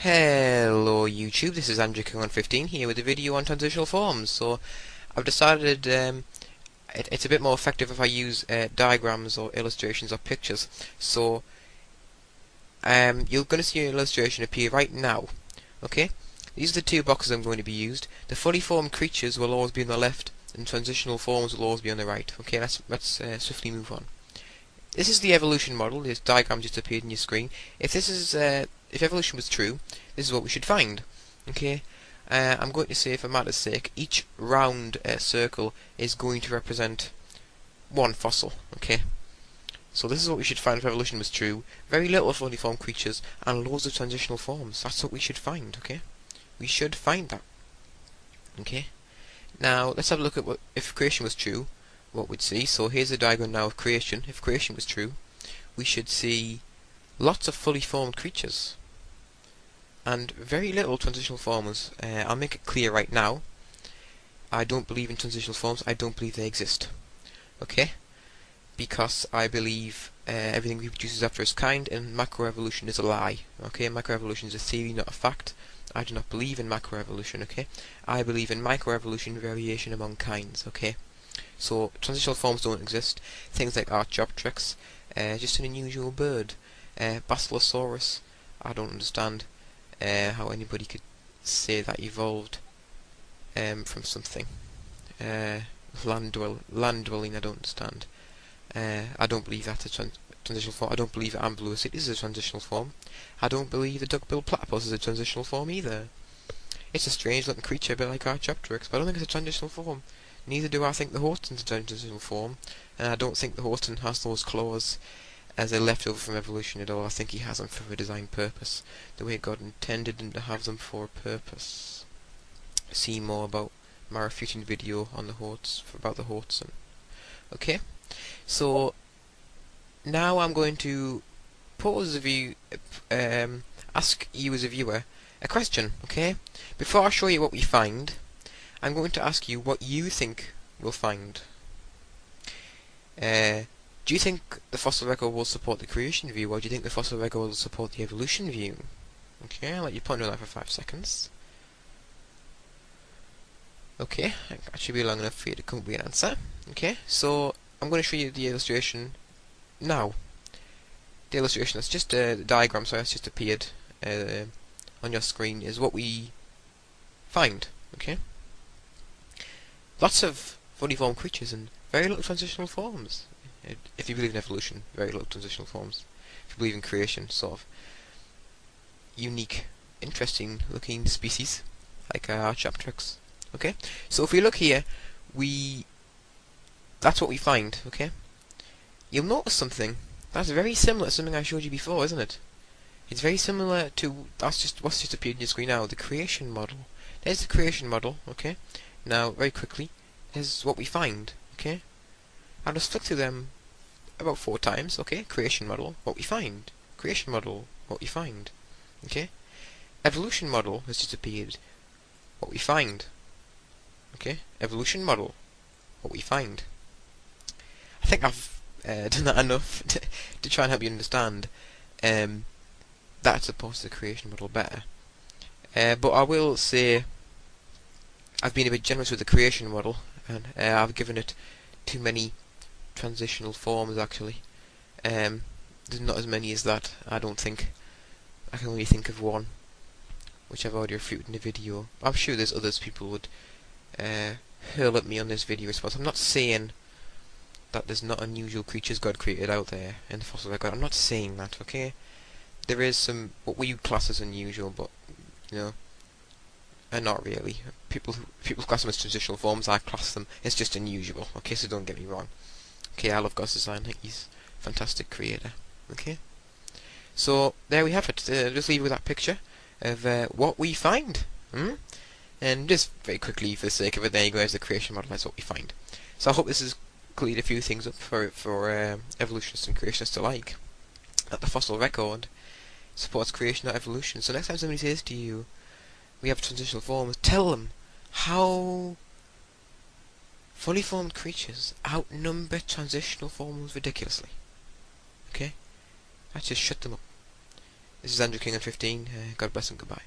Hello YouTube, this is AndrewKing115 here with a video on transitional forms. So I've decided it's a bit more effective if I use diagrams or illustrations or pictures. So you're going to see an illustration appear right now. Okay, these are the two boxes I'm going to be used. The fully formed creatures will always be on the left, and transitional forms will always be on the right. Okay, let's swiftly move on. This is the evolution model. This diagram just appeared on your screen. If evolution was true, this is what we should find. Okay, I'm going to say, for matter's sake, each round circle is going to represent one fossil. Okay, so this is what we should find if evolution was true. Very little fully formed creatures and loads of transitional forms. That's what we should find. Okay, we should find that. Okay, now let's have a look at what if creation was true. What we'd see. So here's a diagram now of creation. If creation was true, we should see lots of fully formed creatures and very little transitional forms. I'll make it clear right now, I don't believe in transitional forms. I don't believe they exist. Okay, because I believe everything reproduces after its kind, and macroevolution is a lie. Okay, macroevolution is a theory, not a fact. I do not believe in macroevolution. Okay, I believe in microevolution, variation among kinds. Okay, so transitional forms don't exist. Things like Archaeopteryx, just an unusual bird. Basilosaurus, I don't understand how anybody could say that evolved from something. Land dwelling, I don't understand. I don't believe that's a transitional form. I don't believe Ambulosis is a transitional form. I don't believe the duck-billed platypus is a transitional form either. It's a strange looking creature, a bit like Archaeopteryx, but I don't think it's a transitional form. Neither do I think the Horton's a transitional form, and I don't think the Horton has those claws as a leftover from evolution at all. I think he has them for a design purpose, the way God intended him to have them for a purpose. See more about my refuting video on the about the Horton. Okay, so now I'm going to ask you as a viewer a question. Okay, before I show you what we find, I'm going to ask you what you think we'll find. Do you think the fossil record will support the creation view, or do you think the fossil record will support the evolution view? Okay, I'll let you ponder on that for 5 seconds. Okay, that should be long enough for you to come up with an answer. Okay, so I'm going to show you the illustration now. The illustration, that's just the diagram, so it's just appeared on your screen, is what we find. Okay, lots of fully formed creatures and very little transitional forms. If you believe in evolution, very little transitional forms. If you believe in creation, sort of unique, interesting looking species like Archaeopteryx. Okay, so if we look here, that's what we find. Okay, you'll notice something that's very similar to something I showed you before, isn't it? It's very similar to what's just appeared on your screen now, the creation model. There's the creation model. Okay, now very quickly, here's what we find. Okay, I'll just flick through them about 4 times. Okay, creation model, what we find. Creation model, what we find. Okay, evolution model has just appeared. What we find. Okay, evolution model, what we find. I think I've done that enough to try and help you understand that supports the creation model better. But I will say I've been a bit generous with the creation model, and I've given it too many transitional forms actually. There's not as many as that, I don't think. I can only think of one, which I've already refuted in the video. I'm sure there's others people would hurl at me on this video response. I'm not saying that there's not unusual creatures God created out there in the fossil record. I'm not saying that, okay? There is some what we class as unusual, but you know, and not really. People class them as transitional forms. I class them as just unusual. Okay, so don't get me wrong. Okay, I love God's design. I think He's a fantastic creator. Okay, so there we have it. Just leave with that picture of what we find. And just very quickly, for the sake of it, there you go. There's the creation model. That's what we find. So I hope this has cleared a few things up for evolutionists and creationists alike. That the fossil record supports creation, not evolution. So next time somebody says to you, "We have transitional forms," tell them how fully formed creatures outnumber transitional forms ridiculously. Okay? That just shut them up. This is Andrew King on 15. God bless and goodbye.